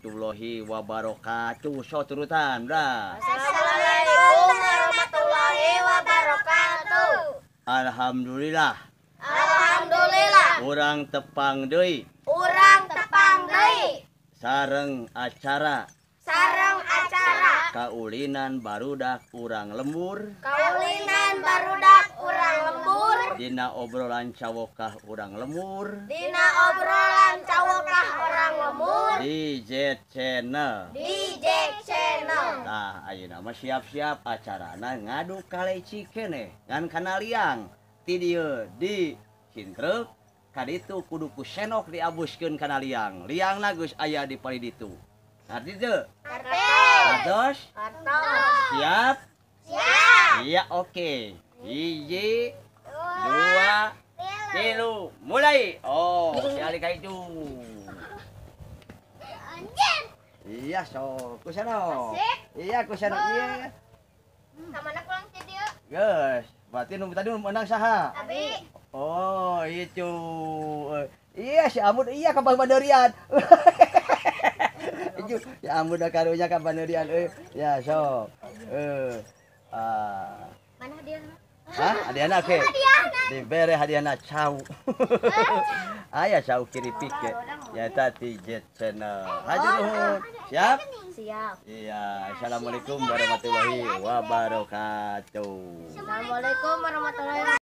warahmatullahi wabarakatuh. So turutan, dah. Assalamualaikum warahmatullahi wabarakatuh. Alhamdulillah. Alhamdulillah. Urang tepang deui Urang tepang deui sareng acara sareng acara kaulinan barudak urang lembur kaulinan barudak urang lembur dina obrolan cawokah urang lemur dina obrolan cawokah orang lembur di Jet Channel. di Jack Channel. Nah, ayeuna mah siap-siap acarana ngadu kaleci keneh ngan kana liang ti dieu di Cintrek kaditu kudu ku senok diabuskeun kana liang. Liangna geus aya di pari ditu. Ngarti teu? Ados? Siap? Siap. Iya, oke. Hiji, dua, tilu, mulai. Oh, sekali ka itu. Iya, so, kusano. Iya, kusano iya. Kamana pulang ti dieu? Geus, berarti nu tadi menang saha? Abi. Oh, itu. Iya, si Amud iya ka Banderian. Itu, ya Amud da karunya ka Banderian Ya, so. Mana dia? Hah? Hadiahna ke? Dibere hadiahna cau. Aya cau kiri pike. Ya tadi Jet Channel. Hatur nuhun. Siap? Siap. Iya, assalamualaikum warahmatullahi wabarakatuh. Assalamualaikum warahmatullahi wabarakatuh.